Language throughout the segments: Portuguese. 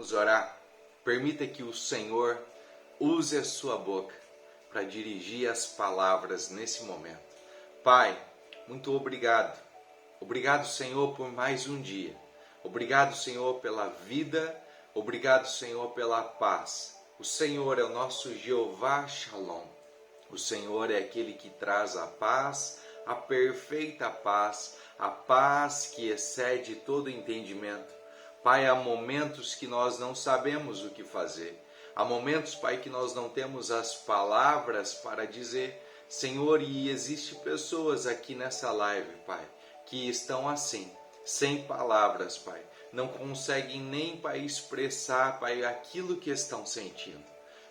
Vamos orar. Permita que o Senhor use a sua boca para dirigir as palavras nesse momento. Pai, muito obrigado. Obrigado, Senhor, por mais um dia. Obrigado, Senhor, pela vida. Obrigado, Senhor, pela paz. O Senhor é o nosso Jeová Shalom. O Senhor é aquele que traz a paz, a perfeita paz, a paz que excede todo entendimento. Pai, há momentos que nós não sabemos o que fazer. Há momentos, Pai, que nós não temos as palavras para dizer. Senhor, e existe pessoas aqui nessa live, Pai, que estão assim, sem palavras, Pai. Não conseguem nem, Pai, expressar, Pai, aquilo que estão sentindo.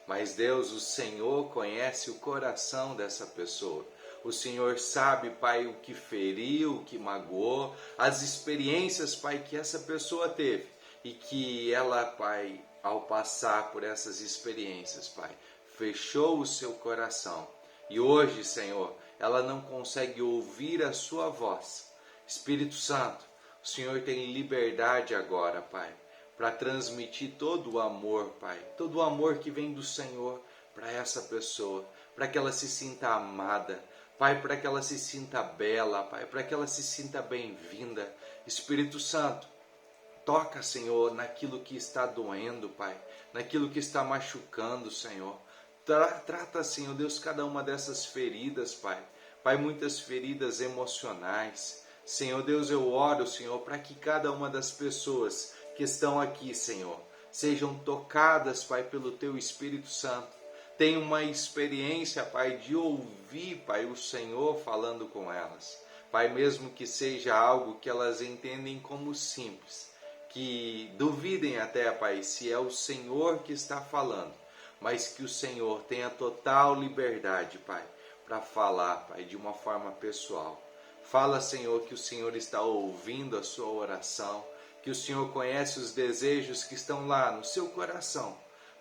Mas Deus, o Senhor conhece o coração dessa pessoa. O Senhor sabe, Pai, o que feriu, o que magoou, as experiências, Pai, que essa pessoa teve. E que ela, Pai, ao passar por essas experiências, Pai, fechou o seu coração. E hoje, Senhor, ela não consegue ouvir a sua voz. Espírito Santo, o Senhor tem liberdade agora, Pai, para transmitir todo o amor, Pai, todo o amor que vem do Senhor para essa pessoa, para que ela se sinta amada, Pai, para que ela se sinta bela, Pai, para que ela se sinta bem-vinda. Espírito Santo, toca, Senhor, naquilo que está doendo, Pai, naquilo que está machucando, Senhor. Trata, Senhor Deus, cada uma dessas feridas, Pai. Pai, muitas feridas emocionais. Senhor Deus, eu oro, Senhor, para que cada uma das pessoas que estão aqui, Senhor, sejam tocadas, Pai, pelo Teu Espírito Santo. Tenha uma experiência, Pai, de ouvir, Pai, o Senhor falando com elas. Pai, mesmo que seja algo que elas entendem como simples, que duvidem até, Pai, se é o Senhor que está falando, mas que o Senhor tenha total liberdade, Pai, para falar, Pai, de uma forma pessoal. Fala, Senhor, que o Senhor está ouvindo a sua oração, que o Senhor conhece os desejos que estão lá no seu coração.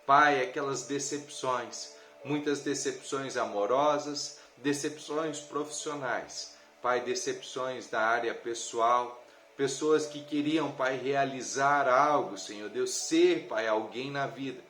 Pai, aquelas decepções, muitas decepções amorosas, decepções profissionais, Pai, decepções da área pessoal, pessoas que queriam, Pai, realizar algo, Senhor Deus, ser, Pai, alguém na vida.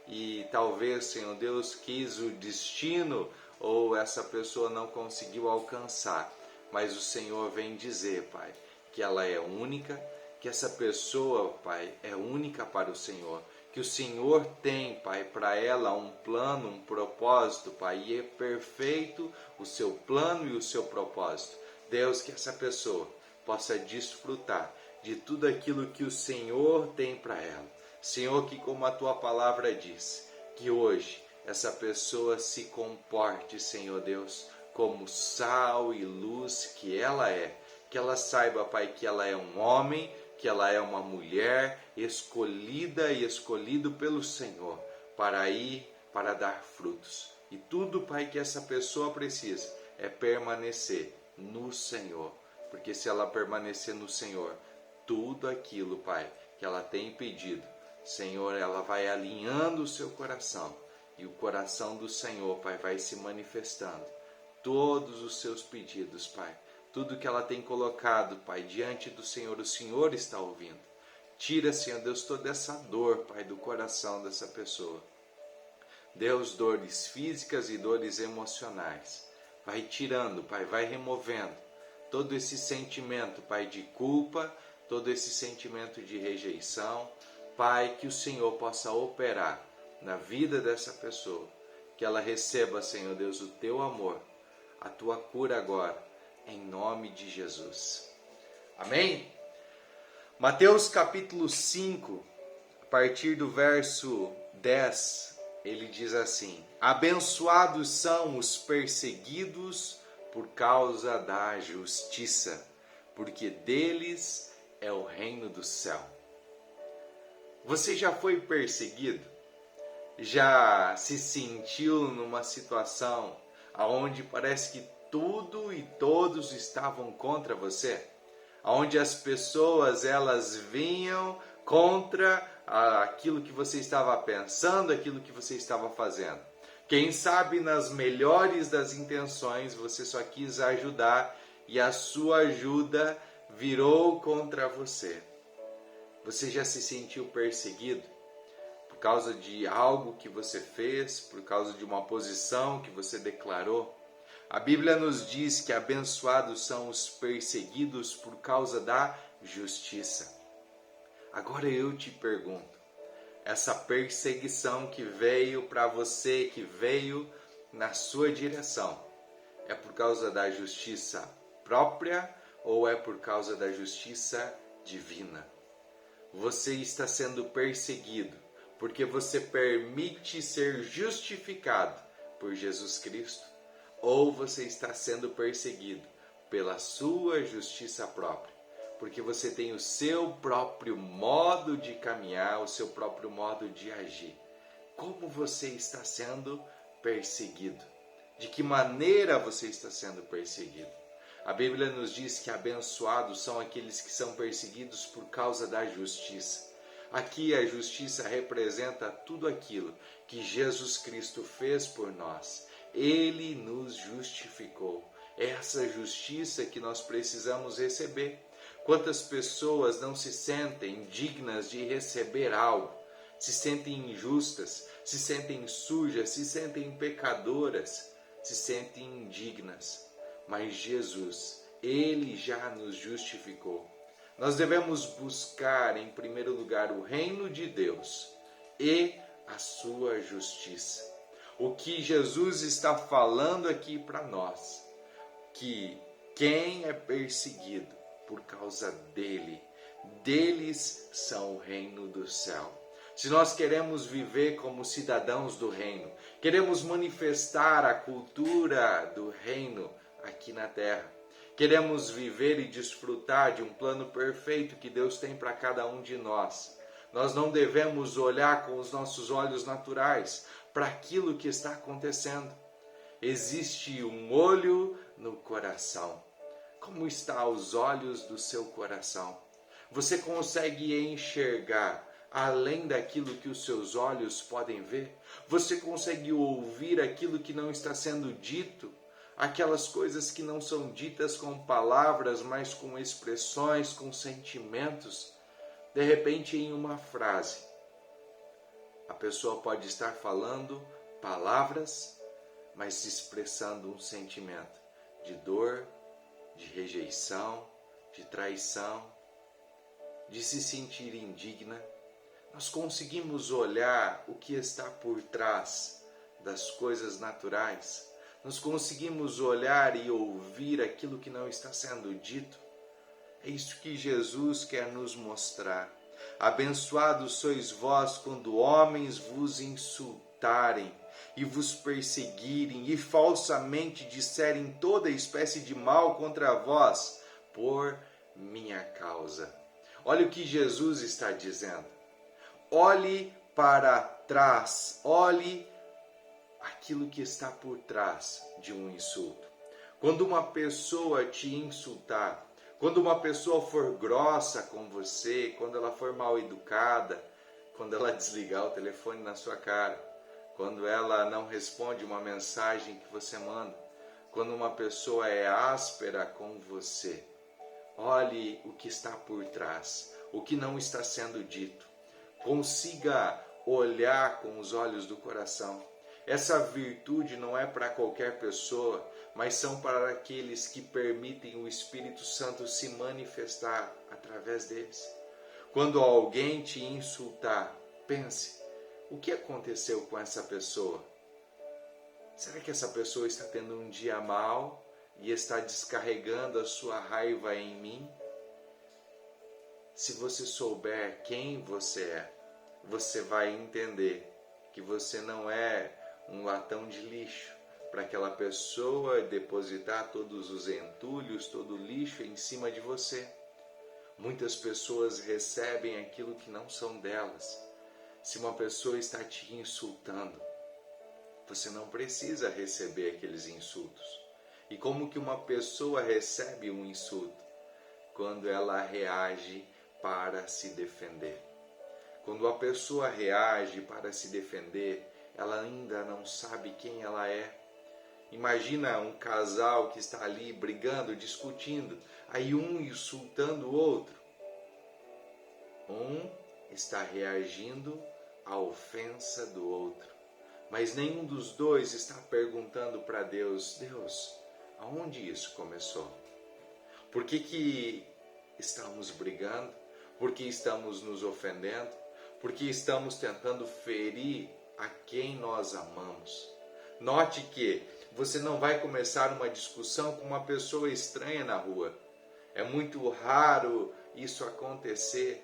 E talvez, Senhor Deus, quis o destino ou essa pessoa não conseguiu alcançar. Mas o Senhor vem dizer, Pai, que ela é única, que essa pessoa, Pai, é única para o Senhor. Que o Senhor tem, Pai, para ela um plano, um propósito, Pai, e é perfeito o seu plano e o seu propósito. Deus, que essa pessoa possa desfrutar de tudo aquilo que o Senhor tem para ela. Senhor, que como a Tua palavra diz, que hoje essa pessoa se comporte, Senhor Deus, como sal e luz que ela é. Que ela saiba, Pai, que ela é um homem, que ela é uma mulher escolhida e escolhido pelo Senhor para ir, para dar frutos. E tudo, Pai, que essa pessoa precisa é permanecer no Senhor. Porque se ela permanecer no Senhor, tudo aquilo, Pai, que ela tem pedido, Senhor, ela vai alinhando o seu coração. E o coração do Senhor, Pai, vai se manifestando. Todos os seus pedidos, Pai. Tudo que ela tem colocado, Pai, diante do Senhor, o Senhor está ouvindo. Tira, Senhor Deus, toda essa dor, Pai, do coração dessa pessoa. Deus, dores físicas e dores emocionais. Vai tirando, Pai, vai removendo todo esse sentimento, Pai, de culpa, todo esse sentimento de rejeição. Pai, que o Senhor possa operar na vida dessa pessoa. Que ela receba, Senhor Deus, o Teu amor, a Tua cura agora, em nome de Jesus. Amém? Mateus capítulo 5, a partir do verso 10, ele diz assim: abençoados são os perseguidos por causa da justiça, porque deles é o reino do céu. Você já foi perseguido? Já se sentiu numa situação onde parece que tudo e todos estavam contra você? Onde as pessoas, elas vinham contra aquilo que você estava pensando, aquilo que você estava fazendo. Quem sabe nas melhores das intenções você só quis ajudar e a sua ajuda virou contra você. Você já se sentiu perseguido? por causa de algo que você fez, por causa de uma posição que você declarou. A Bíblia nos diz que abençoados são os perseguidos por causa da justiça. Agora eu te pergunto, essa perseguição que veio para você, que veio na sua direção, é por causa da justiça própria ou é por causa da justiça divina? Você está sendo perseguido porque você permite ser justificado por Jesus Cristo? Ou você está sendo perseguido pela sua justiça própria? Porque você tem o seu próprio modo de caminhar, o seu próprio modo de agir. Como você está sendo perseguido? De que maneira você está sendo perseguido? A Bíblia nos diz que abençoados são aqueles que são perseguidos por causa da justiça. Aqui a justiça representa tudo aquilo que Jesus Cristo fez por nós. Ele nos justificou. É essa justiça que nós precisamos receber. Quantas pessoas não se sentem dignas de receber algo? Se sentem injustas, se sentem sujas, se sentem pecadoras, se sentem indignas. Mas Jesus, Ele já nos justificou. Nós devemos buscar em primeiro lugar o reino de Deus e a sua justiça. O que Jesus está falando aqui para nós, que quem é perseguido por causa dele, deles são o reino do céu. Se nós queremos viver como cidadãos do reino, queremos manifestar a cultura do reino aqui na terra, queremos viver e desfrutar de um plano perfeito que Deus tem para cada um de nós, nós não devemos olhar com os nossos olhos naturais para aquilo que está acontecendo. Existe um olho no coração. Como estão os olhos do seu coração? Você consegue enxergar além daquilo que os seus olhos podem ver? Você consegue ouvir aquilo que não está sendo dito? Aquelas coisas que não são ditas com palavras, mas com expressões, com sentimentos? De repente, em uma frase, a pessoa pode estar falando palavras, mas se expressando um sentimento de dor, de rejeição, de traição, de se sentir indigna. Nós conseguimos olhar o que está por trás das coisas naturais. Nós conseguimos olhar e ouvir aquilo que não está sendo dito. É isso que Jesus quer nos mostrar. Abençoados sois vós quando homens vos insultarem e vos perseguirem e falsamente disserem toda espécie de mal contra vós por minha causa. Olha o que Jesus está dizendo. Olhe para trás, olhe aquilo que está por trás de um insulto. Quando uma pessoa te insultar, quando uma pessoa for grossa com você, quando ela for mal educada, quando ela desligar o telefone na sua cara, quando ela não responde uma mensagem que você manda, quando uma pessoa é áspera com você, olhe o que está por trás, o que não está sendo dito. Consiga olhar com os olhos do coração. Essa virtude não é para qualquer pessoa, mas são para aqueles que permitem o Espírito Santo se manifestar através deles. Quando alguém te insultar, pense, o que aconteceu com essa pessoa? Será que essa pessoa está tendo um dia mau e está descarregando a sua raiva em mim? Se você souber quem você é, você vai entender que você não é um latão de lixo para aquela pessoa depositar todos os entulhos, todo o lixo em cima de você. Muitas pessoas recebem aquilo que não são delas. Se uma pessoa está te insultando, você não precisa receber aqueles insultos. E como que uma pessoa recebe um insulto? Quando ela reage para se defender. Quando a pessoa reage para se defender, ela ainda não sabe quem ela é. Imagina um casal que está ali brigando, discutindo, aí um insultando o outro. Um está reagindo a ofensa do outro. Mas nenhum dos dois está perguntando para Deus: Deus, aonde isso começou? Por que estamos brigando? Por que estamos nos ofendendo? Por que estamos tentando ferir a quem nós amamos? Note que você não vai começar uma discussão com uma pessoa estranha na rua. É muito raro isso acontecer.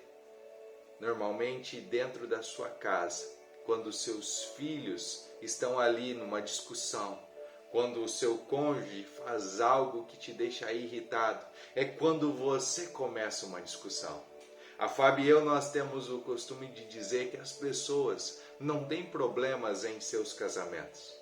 Normalmente dentro da sua casa, quando seus filhos estão ali numa discussão, quando o seu cônjuge faz algo que te deixa irritado, é quando você começa uma discussão. A Fábio e eu, nós temos o costume de dizer que as pessoas não têm problemas em seus casamentos.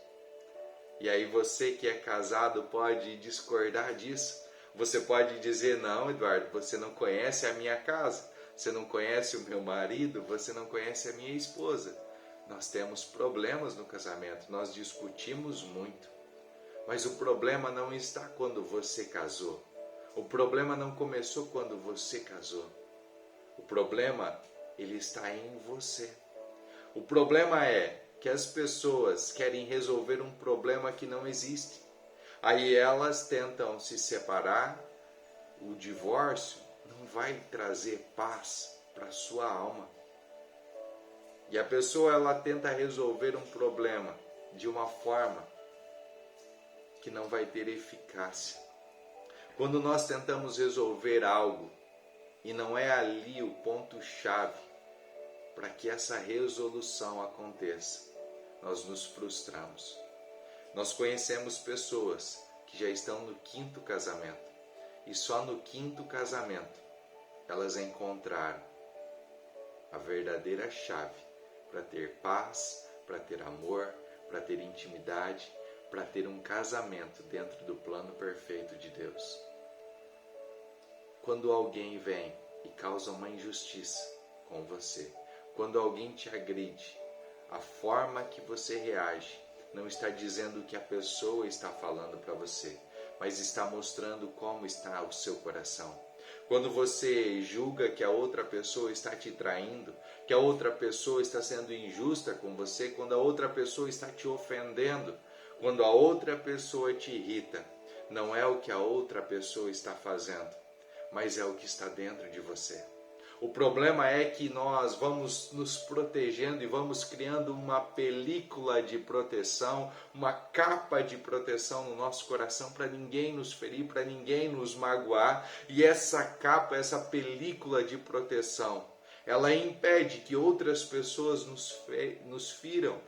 E aí você que é casado pode discordar disso. Você pode dizer: não, Eduardo, você não conhece a minha casa, você não conhece o meu marido, você não conhece a minha esposa. Nós temos problemas no casamento, nós discutimos muito. Mas o problema não está quando você casou. O problema não começou quando você casou. O problema, ele está em você. O problema é que as pessoas querem resolver um problema que não existe. Aí elas tentam se separar. O divórcio não vai trazer paz para a sua alma. E a pessoa, ela tenta resolver um problema de uma forma que não vai ter eficácia. Quando nós tentamos resolver algo e não é ali o ponto-chave para que essa resolução aconteça, nós nos frustramos. Nós conhecemos pessoas que já estão no 5º casamento e só no 5º casamento elas encontraram a verdadeira chave para ter paz, para ter amor, para ter intimidade, para ter um casamento dentro do plano perfeito de Deus. Quando alguém vem e causa uma injustiça com você, quando alguém te agride, a forma que você reage não está dizendo o que a pessoa está falando para você, mas está mostrando como está o seu coração. Quando você julga que a outra pessoa está te traindo, que a outra pessoa está sendo injusta com você, quando a outra pessoa está te ofendendo, quando a outra pessoa te irrita, não é o que a outra pessoa está fazendo, mas é o que está dentro de você. O problema é que nós vamos nos protegendo e vamos criando uma película de proteção, uma capa de proteção no nosso coração para ninguém nos ferir, para ninguém nos magoar. E essa capa, essa película de proteção, ela impede que outras pessoas nos firam.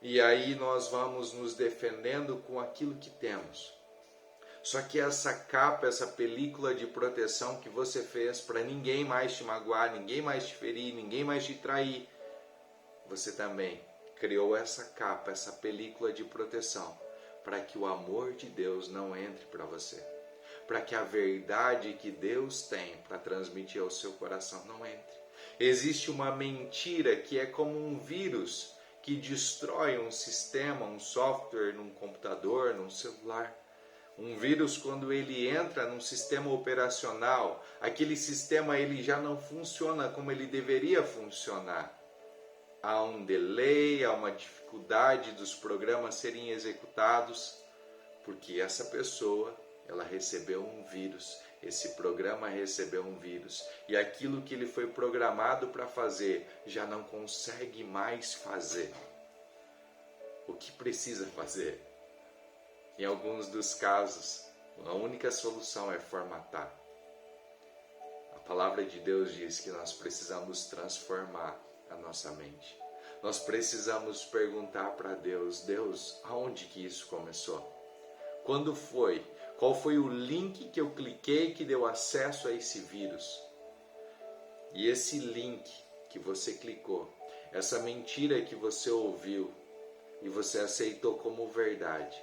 E aí nós vamos nos defendendo com aquilo que temos. Só que essa capa, essa película de proteção que você fez para ninguém mais te magoar, ninguém mais te ferir, ninguém mais te trair, você também criou essa capa, essa película de proteção para que o amor de Deus não entre para você, para que a verdade que Deus tem para transmitir ao seu coração não entre. Existe uma mentira que é como um vírus que destrói um sistema, um software, num computador, num celular. Um vírus, quando ele entra num sistema operacional, aquele sistema ele já não funciona como ele deveria funcionar. Há um delay, há uma dificuldade dos programas serem executados, porque essa pessoa, ela recebeu um vírus, esse programa recebeu um vírus, e aquilo que ele foi programado para fazer, já não consegue mais fazer. O que precisa fazer? Em alguns dos casos, a única solução é formatar. A palavra de Deus diz que nós precisamos transformar a nossa mente. Nós precisamos perguntar para Deus: Deus, aonde que isso começou? Quando foi? Qual foi o link que eu cliquei que deu acesso a esse vírus? E esse link que você clicou, essa mentira que você ouviu e você aceitou como verdade,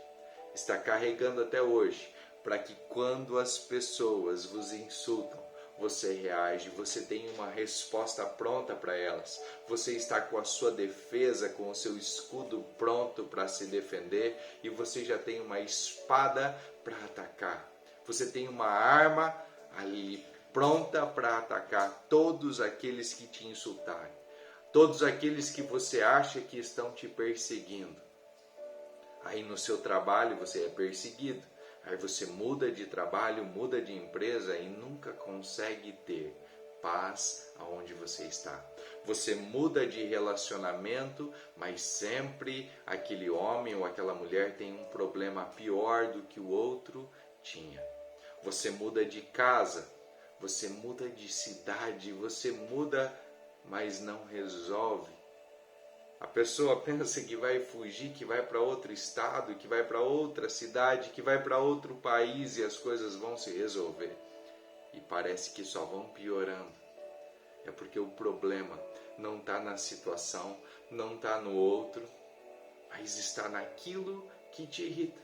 está carregando até hoje, para que quando as pessoas vos insultam, você reage, você tem uma resposta pronta para elas. Você está com a sua defesa, com o seu escudo pronto para se defender, e você já tem uma espada para atacar. Você tem uma arma ali pronta para atacar todos aqueles que te insultarem. todos aqueles que você acha que estão te perseguindo. Aí no seu trabalho você é perseguido, aí você muda de trabalho, muda de empresa e nunca consegue ter paz aonde você está. Você muda de relacionamento, mas sempre aquele homem ou aquela mulher tem um problema pior do que o outro tinha. Você muda de casa, você muda de cidade, você muda, mas não resolve. A pessoa pensa que vai fugir, que vai para outro estado, que vai para outra cidade, que vai para outro país e as coisas vão se resolver. E parece que só vão piorando. É porque o problema não está na situação, não está no outro, mas está naquilo que te irrita.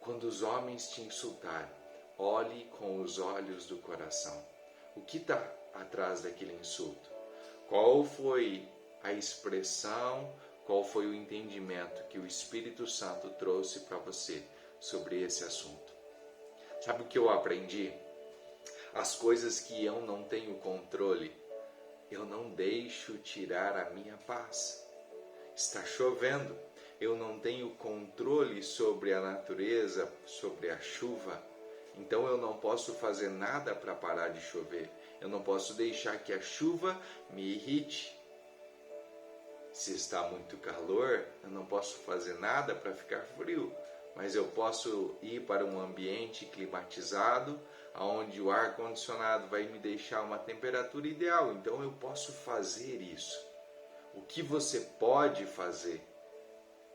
Quando os homens te insultarem, olhe com os olhos do coração. O que está atrás daquele insulto? Qual foi a expressão, qual foi o entendimento que o Espírito Santo trouxe para você sobre esse assunto? Sabe o que eu aprendi? As coisas que eu não tenho controle, eu não deixo tirar a minha paz. Está chovendo, eu não tenho controle sobre a natureza, sobre a chuva. Então eu não posso fazer nada para parar de chover. Eu não posso deixar que a chuva me irrite. Se está muito calor, eu não posso fazer nada para ficar frio. Mas eu posso ir para um ambiente climatizado, onde o ar-condicionado vai me deixar uma temperatura ideal. Então eu posso fazer isso. O que você pode fazer,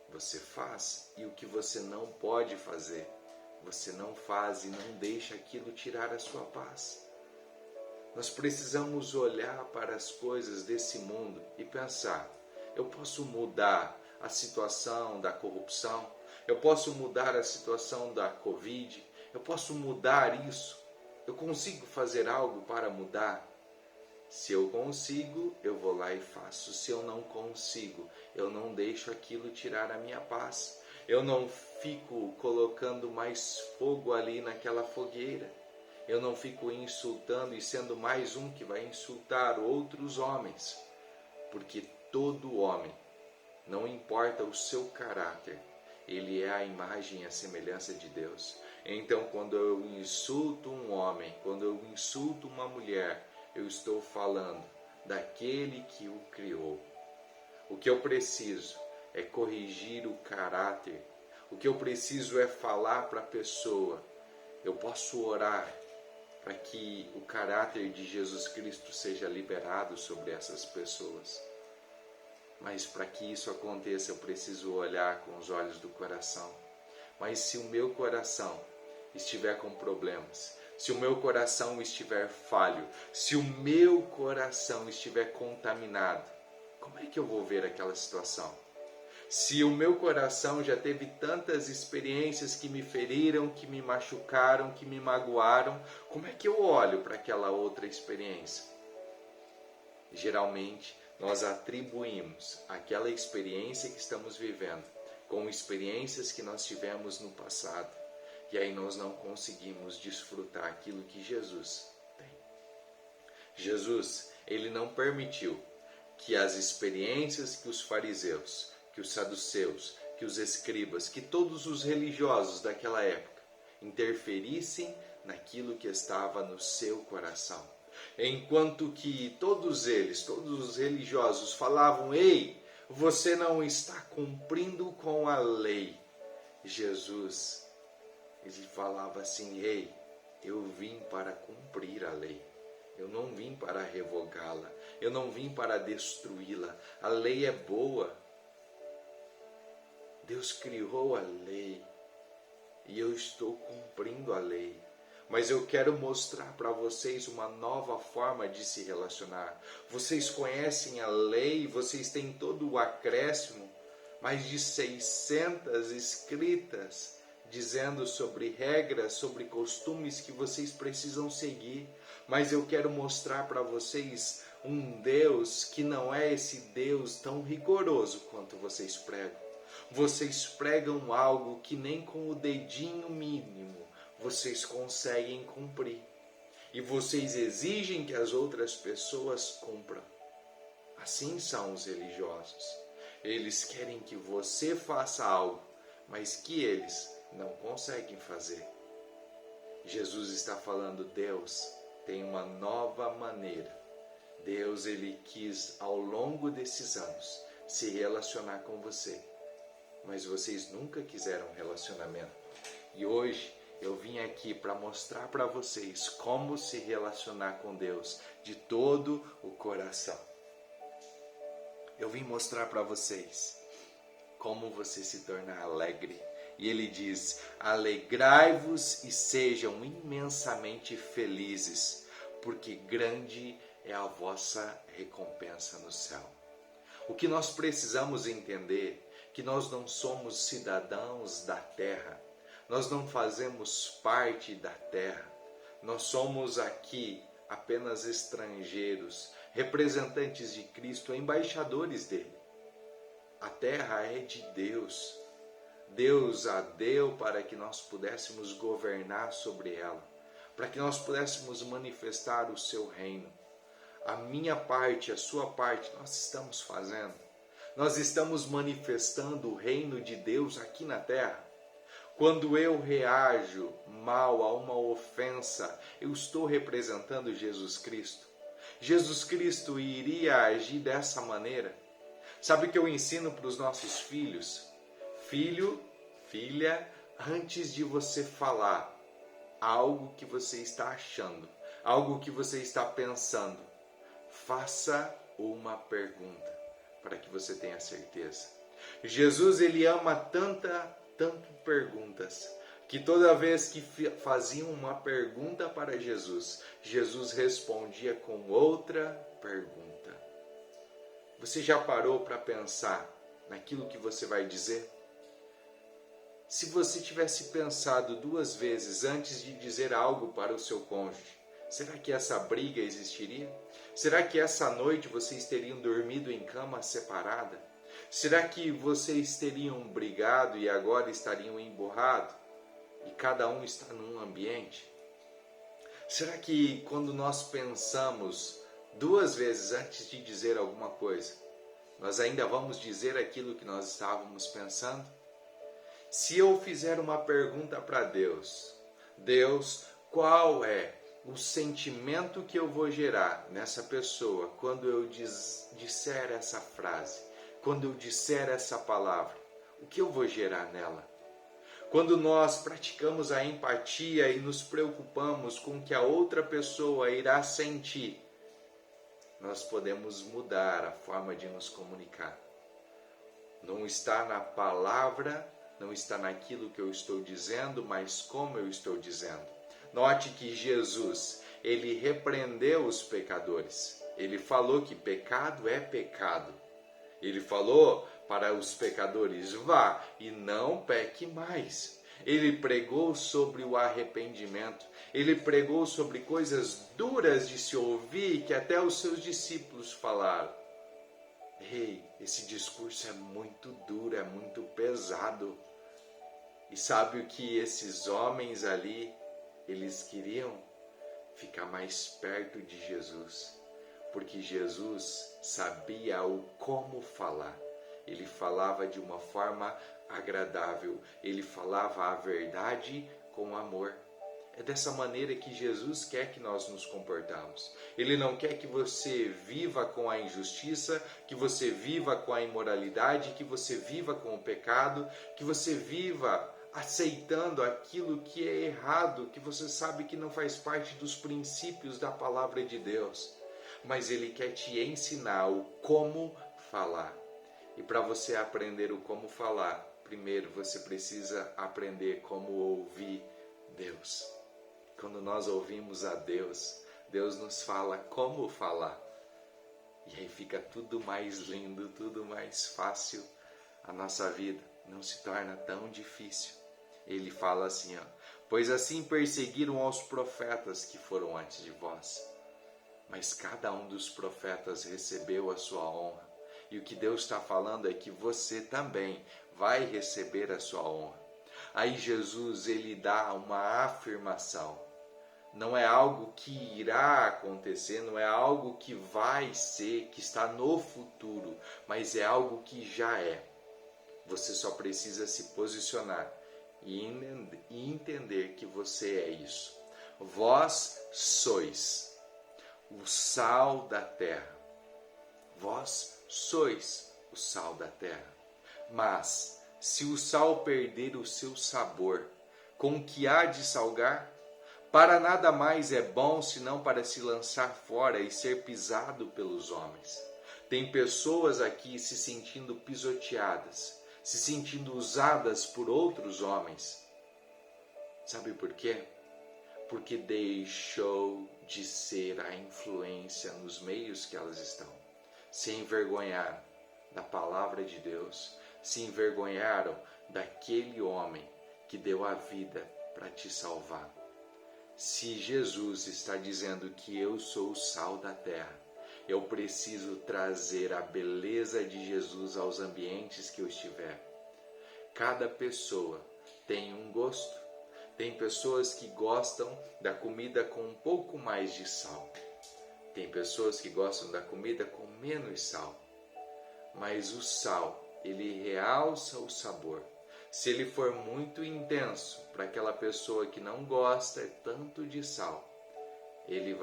você faz. E o que você não pode fazer, você não faz e não deixa aquilo tirar a sua paz. Nós precisamos olhar para as coisas desse mundo e pensar, eu posso mudar a situação da corrupção, eu posso mudar a situação da Covid, eu posso mudar isso, eu consigo fazer algo para mudar? Se eu consigo, eu vou lá e faço. Se eu não consigo, eu não deixo aquilo tirar a minha paz. Eu não fico colocando mais fogo ali naquela fogueira. Eu não fico insultando e sendo mais um que vai insultar outros homens. Porque todo homem, não importa o seu caráter, ele é a imagem e a semelhança de Deus. Então, quando eu insulto um homem, quando eu insulto uma mulher, eu estou falando daquele que o criou. O que eu preciso é corrigir o caráter. O que eu preciso é falar para a pessoa. Eu posso orar para que o caráter de Jesus Cristo seja liberado sobre essas pessoas. Mas para que isso aconteça, eu preciso olhar com os olhos do coração. Mas se o meu coração estiver com problemas, se o meu coração estiver falho, se o meu coração estiver contaminado, como é que eu vou ver aquela situação? Se o meu coração já teve tantas experiências que me feriram, que me machucaram, que me magoaram, como é que eu olho para aquela outra experiência? Geralmente, nós atribuímos aquela experiência que estamos vivendo com experiências que nós tivemos no passado. E aí nós não conseguimos desfrutar aquilo que Jesus tem. Jesus, ele não permitiu que as experiências que os fariseus, que os saduceus, que os escribas, que todos os religiosos daquela época interferissem naquilo que estava no seu coração. Enquanto que todos eles, todos os religiosos falavam, ei, você não está cumprindo com a lei. Jesus, ele falava assim, ei, eu vim para cumprir a lei. Eu não vim para revogá-la. Eu não vim para destruí-la. A lei é boa. Deus criou a lei. E eu estou cumprindo a lei. Mas eu quero mostrar para vocês uma nova forma de se relacionar. Vocês conhecem a lei, vocês têm todo o acréscimo, mais de 600 escritas, dizendo sobre regras, sobre costumes que vocês precisam seguir. Mas eu quero mostrar para vocês um Deus que não é esse Deus tão rigoroso quanto vocês pregam. Vocês pregam algo que nem com o dedinho mínimo vocês conseguem cumprir. E vocês exigem que as outras pessoas cumpram. Assim são os religiosos. Eles querem que você faça algo, mas que eles não conseguem fazer. Jesus está falando, Deus tem uma nova maneira. Deus, Ele quis ao longo desses anos se relacionar com você, mas vocês nunca quiseram relacionamento. E hoje eu vim aqui para mostrar para vocês como se relacionar com Deus de todo o coração. Eu vim mostrar para vocês como você se tornar alegre. E ele diz, alegrai-vos e sejam imensamente felizes, porque grande é a vossa recompensa no céu. O que nós precisamos entender é que nós não somos cidadãos da terra, nós não fazemos parte da terra, nós somos aqui apenas estrangeiros, representantes de Cristo, embaixadores dele. A terra é de Deus. Deus a deu para que nós pudéssemos governar sobre ela, para que nós pudéssemos manifestar o seu reino. A minha parte, a sua parte, nós estamos fazendo. Nós estamos manifestando o reino de Deus aqui na terra. Quando eu reajo mal a uma ofensa, eu estou representando Jesus Cristo. Jesus Cristo iria agir dessa maneira. Sabe o que eu ensino para os nossos filhos? Filho, filha, antes de você falar algo que você está achando, algo que você está pensando, faça uma pergunta para que você tenha certeza. Jesus, ele ama tanto perguntas, que toda vez que faziam uma pergunta para Jesus, Jesus respondia com outra pergunta. Você já parou para pensar naquilo que você vai dizer? Se você tivesse pensado 2 vezes antes de dizer algo para o seu cônjuge, será que essa briga existiria? Será que essa noite vocês teriam dormido em cama separada? Será que vocês teriam brigado e agora estariam emburrados? E cada um está num ambiente? Será que quando nós pensamos 2 vezes antes de dizer alguma coisa, nós ainda vamos dizer aquilo que nós estávamos pensando? Se eu fizer uma pergunta para Deus, Deus, qual é o sentimento que eu vou gerar nessa pessoa quando eu disser essa frase, quando eu disser essa palavra? O que eu vou gerar nela? Quando nós praticamos a empatia e nos preocupamos com o que a outra pessoa irá sentir, nós podemos mudar a forma de nos comunicar. Não está na palavra, não está naquilo que eu estou dizendo, mas como eu estou dizendo. Note que Jesus, ele repreendeu os pecadores. Ele falou que pecado é pecado. Ele falou para os pecadores, vá e não peque mais. Ele pregou sobre o arrependimento. Ele pregou sobre coisas duras de se ouvir, que até os seus discípulos falaram. Ei, esse discurso é muito duro, é muito pesado. E sabe o que esses homens ali, eles queriam? Ficar mais perto de Jesus. Porque Jesus sabia o como falar. Ele falava de uma forma agradável. Ele falava a verdade com amor. É dessa maneira que Jesus quer que nós nos comportamos. Ele não quer que você viva com a injustiça, que você viva com a imoralidade, que você viva com o pecado, que você viva aceitando aquilo que é errado, que você sabe que não faz parte dos princípios da palavra de Deus. Mas Ele quer te ensinar o como falar. E para você aprender o como falar, primeiro você precisa aprender como ouvir Deus. Quando nós ouvimos a Deus, Deus nos fala como falar. E aí fica tudo mais lindo, tudo mais fácil. A nossa vida não se torna tão difícil. Ele fala assim, pois assim perseguiram aos profetas que foram antes de vós. Mas cada um dos profetas recebeu a sua honra. E o que Deus está falando é que você também vai receber a sua honra. Aí Jesus, ele dá uma afirmação. não é algo que irá acontecer, não é algo que vai ser, que está no futuro, mas é algo que já é. Você só precisa se posicionar e entender que você é isso. Vós sois o sal da terra. Vós sois o sal da terra. Mas, se o sal perder o seu sabor, com que há de salgar? Para nada mais é bom senão para se lançar fora e ser pisado pelos homens. Tem pessoas aqui se sentindo pisoteadas, se sentindo usadas por outros homens. Sabe por quê? Porque deixou de ser a influência nos meios que elas estão. Se envergonharam da palavra de Deus, se envergonharam daquele homem que deu a vida para te salvar. Se Jesus está dizendo que eu sou o sal da terra, eu preciso trazer a beleza de Jesus aos ambientes que eu estiver. Cada pessoa tem um gosto. Tem pessoas que gostam da comida com um pouco mais de sal. Tem pessoas que gostam da comida com menos sal. Mas o sal, ele realça o sabor. Se ele for muito intenso para aquela pessoa que não gosta tanto de sal, ele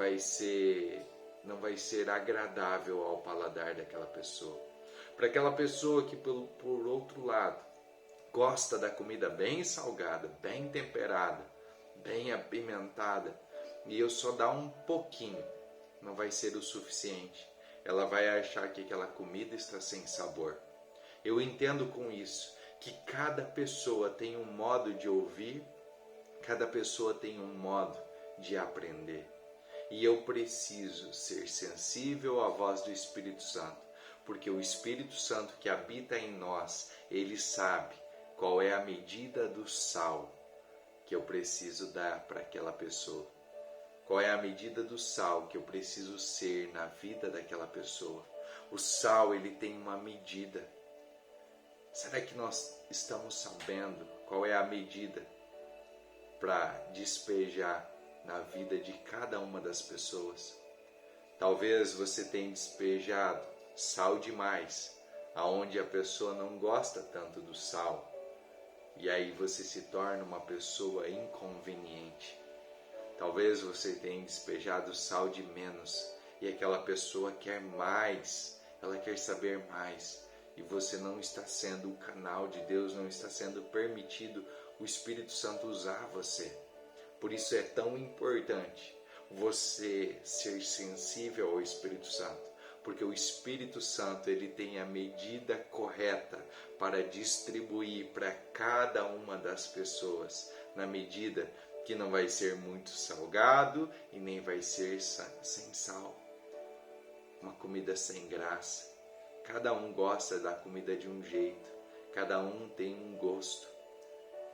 não vai ser agradável ao paladar daquela pessoa. Para aquela pessoa que, por outro lado, gosta da comida bem salgada, bem temperada, bem apimentada, e eu só dar um pouquinho, não vai ser o suficiente. Ela vai achar que aquela comida está sem sabor. Eu entendo com isso que cada pessoa tem um modo de ouvir, cada pessoa tem um modo de aprender. E eu preciso ser sensível à voz do Espírito Santo, porque o Espírito Santo que habita em nós, ele sabe qual é a medida do sal que eu preciso dar para aquela pessoa. Qual é a medida do sal que eu preciso ser na vida daquela pessoa. O sal, ele tem uma medida. Será que nós estamos sabendo qual é a medida para despejar na vida de cada uma das pessoas? Talvez você tenha despejado sal demais, aonde a pessoa não gosta tanto do sal. E aí você se torna uma pessoa inconveniente. Talvez você tenha despejado sal de menos e aquela pessoa quer mais, ela quer saber mais. E você não está sendo o canal de Deus, não está sendo permitido o Espírito Santo usar você. Por isso é tão importante você ser sensível ao Espírito Santo, porque o Espírito Santo, ele tem a medida correta para distribuir para cada uma das pessoas, na medida que não vai ser muito salgado e nem vai ser sem sal. Uma comida sem graça. Cada um gosta da comida de um jeito, cada um tem um gosto.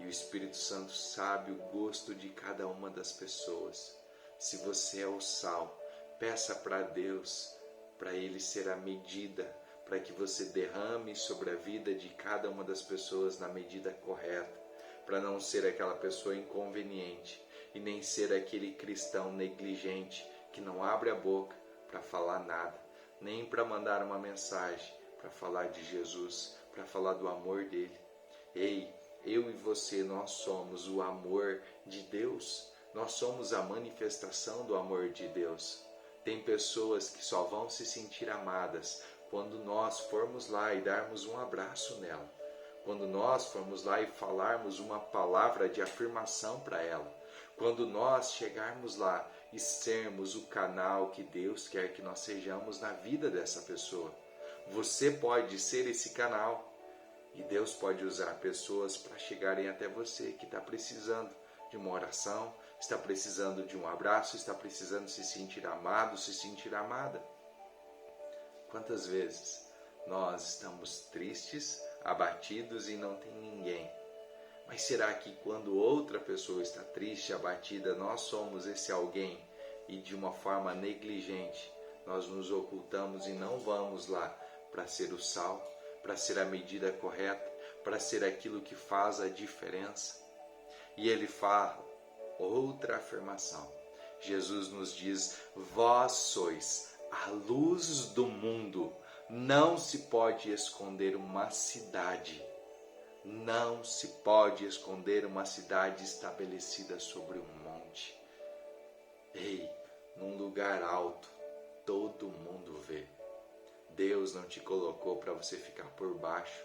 E o Espírito Santo sabe o gosto de cada uma das pessoas. Se você é o sal, peça para Deus, para Ele ser a medida, para que você derrame sobre a vida de cada uma das pessoas na medida correta, para não ser aquela pessoa inconveniente e nem ser aquele cristão negligente que não abre a boca para falar nada, nem para mandar uma mensagem, para falar de Jesus, para falar do amor dele. Ei, eu e você, nós somos o amor de Deus, nós somos a manifestação do amor de Deus. Tem pessoas que só vão se sentir amadas quando nós formos lá e darmos um abraço nela, quando nós formos lá e falarmos uma palavra de afirmação para ela, quando nós chegarmos lá e sermos o canal que Deus quer que nós sejamos na vida dessa pessoa. Você pode ser esse canal e Deus pode usar pessoas para chegarem até você que está precisando de uma oração, está precisando de um abraço, está precisando se sentir amado, se sentir amada. Quantas vezes nós estamos tristes, abatidos e não tem ninguém? Mas será que quando outra pessoa está triste, abatida, nós somos esse alguém e de uma forma negligente nós nos ocultamos e não vamos lá para ser o sal, para ser a medida correta, para ser aquilo que faz a diferença? E ele fala outra afirmação. Jesus nos diz: vós sois a luz do mundo. Não se pode esconder uma cidade. Não se pode esconder uma cidade estabelecida sobre um monte. Ei, num lugar alto, todo mundo vê. Deus não te colocou para você ficar por baixo.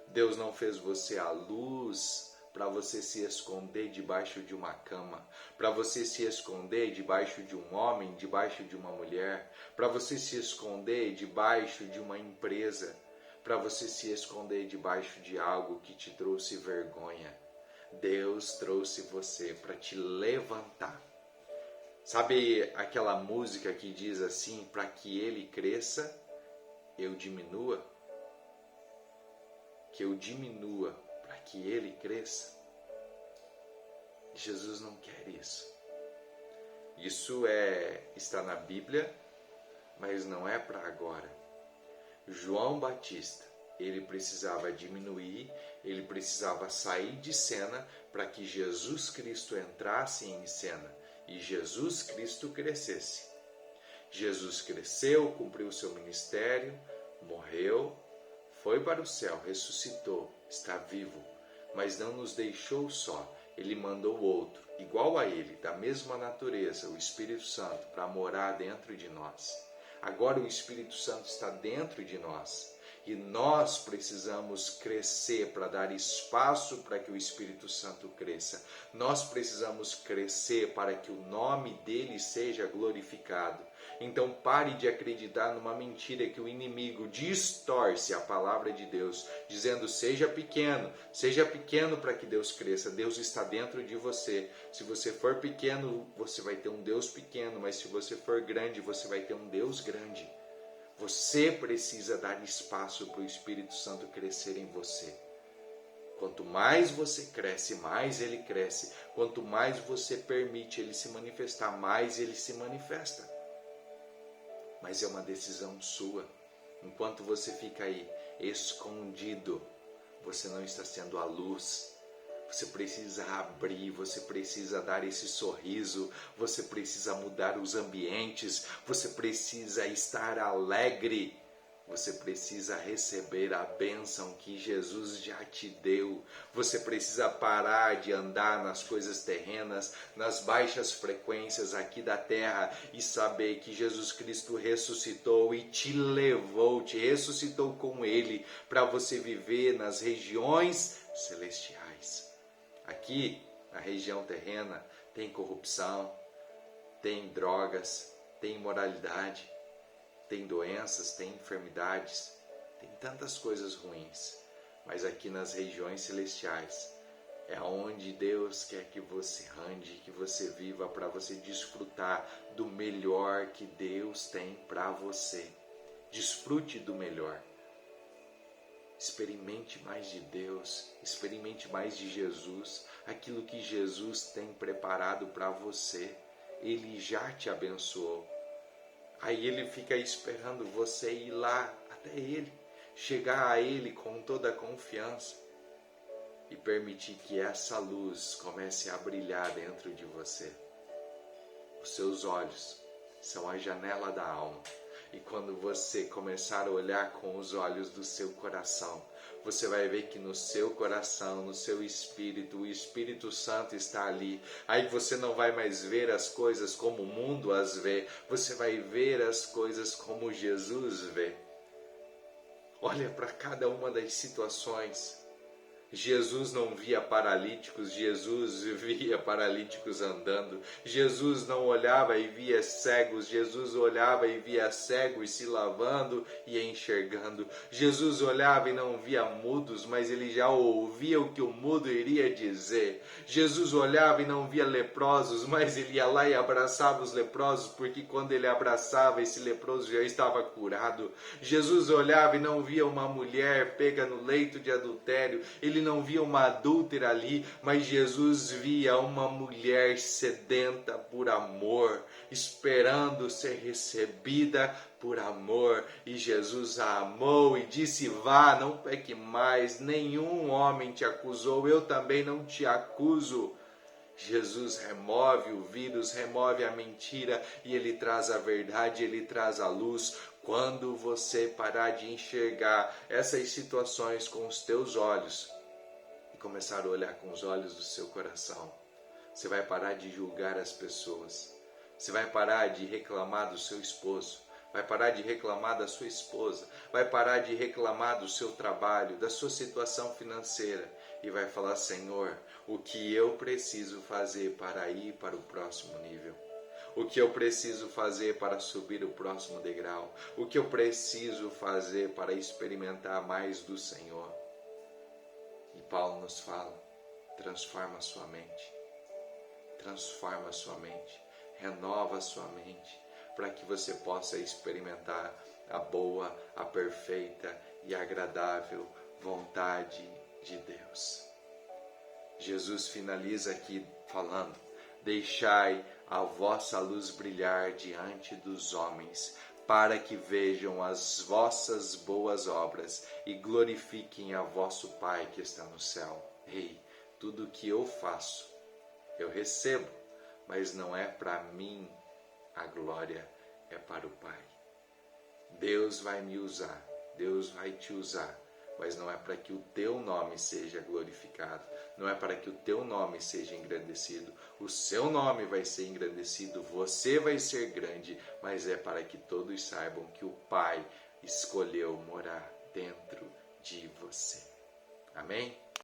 Deus não fez você a luz para você se esconder debaixo de uma cama, para você se esconder debaixo de um homem, debaixo de uma mulher, para você se esconder debaixo de uma empresa, para você se esconder debaixo de algo que te trouxe vergonha. Deus trouxe você para te levantar. Sabe aquela música que diz assim: para que ele cresça, eu diminua? Que eu diminua para que ele cresça? Jesus não quer isso. Isso está na Bíblia, mas não é para agora. João Batista, ele precisava diminuir, ele precisava sair de cena para que Jesus Cristo entrasse em cena e Jesus Cristo crescesse. Jesus cresceu, cumpriu o seu ministério, morreu, foi para o céu, ressuscitou, está vivo, mas não nos deixou só. Ele mandou outro, igual a ele, da mesma natureza, o Espírito Santo, para morar dentro de nós. Agora o Espírito Santo está dentro de nós e nós precisamos crescer para dar espaço para que o Espírito Santo cresça. Nós precisamos crescer para que o nome dele seja glorificado. Então pare de acreditar numa mentira que o inimigo distorce a palavra de Deus, dizendo: seja pequeno para que Deus cresça. Deus está dentro de você. Se você for pequeno, você vai ter um Deus pequeno, mas se você for grande, você vai ter um Deus grande. Você precisa dar espaço para o Espírito Santo crescer em você. Quanto mais você cresce, mais ele cresce. Quanto mais você permite ele se manifestar, mais ele se manifesta. Mas é uma decisão sua. Enquanto você fica aí escondido, você não está sendo a luz. Você precisa abrir, você precisa dar esse sorriso, você precisa mudar os ambientes, você precisa estar alegre. Você precisa receber a bênção que Jesus já te deu. Você precisa parar de andar nas coisas terrenas, nas baixas frequências aqui da terra e saber que Jesus Cristo ressuscitou e te levou, te ressuscitou com Ele para você viver nas regiões celestiais. Aqui, na região terrena, tem corrupção, tem drogas, tem imoralidade, tem doenças, tem enfermidades, tem tantas coisas ruins. Mas aqui nas regiões celestiais é onde Deus quer que você ande, que você viva para você desfrutar do melhor que Deus tem para você. Desfrute do melhor. Experimente mais de Deus, experimente mais de Jesus, aquilo que Jesus tem preparado para você. Ele já te abençoou. Aí ele fica esperando você ir lá até ele, chegar a ele com toda a confiança e permitir que essa luz comece a brilhar dentro de você. Os seus olhos são a janela da alma. E quando você começar a olhar com os olhos do seu coração, você vai ver que no seu coração, no seu espírito, o Espírito Santo está ali. Aí você não vai mais ver as coisas como o mundo as vê, você vai ver as coisas como Jesus vê. Olha para cada uma das situações. Jesus não via paralíticos, Jesus via paralíticos andando. Jesus não olhava e via cegos, Jesus olhava e via cegos se lavando e enxergando. Jesus olhava e não via mudos, mas ele já ouvia o que o mudo iria dizer. Jesus olhava e não via leprosos, mas ele ia lá e abraçava os leprosos, porque quando ele abraçava, esse leproso já estava curado. Jesus olhava e não via uma mulher pega no leito de adultério, ele não via uma adúltera ali, mas Jesus via uma mulher sedenta por amor, esperando ser recebida por amor, e Jesus a amou e disse: vá, não peque mais, nenhum homem te acusou, eu também não te acuso. Jesus remove o vírus, remove a mentira e Ele traz a verdade, Ele traz a luz. Quando você parar de enxergar essas situações com os teus olhos e começar a olhar com os olhos do seu coração, você vai parar de julgar as pessoas. Você vai parar de reclamar do seu esposo. Vai parar de reclamar da sua esposa. Vai parar de reclamar do seu trabalho, da sua situação financeira. E vai falar: Senhor, o que eu preciso fazer para ir para o próximo nível? O que eu preciso fazer para subir o próximo degrau? O que eu preciso fazer para experimentar mais do Senhor? E Paulo nos fala: transforma a sua mente. Transforma a sua mente, renova a sua mente, para que você possa experimentar a boa, a perfeita e agradável vontade de Deus. Jesus finaliza aqui falando: deixai a vossa luz brilhar diante dos homens, para que vejam as vossas boas obras e glorifiquem a vosso Pai que está no céu. Ei, tudo que eu faço, eu recebo, mas não é para mim a glória, é para o Pai. Deus vai me usar, Deus vai te usar, mas não é para que o teu nome seja glorificado, não é para que o teu nome seja engrandecido. O seu nome vai ser engrandecido, você vai ser grande, mas é para que todos saibam que o Pai escolheu morar dentro de você. Amém?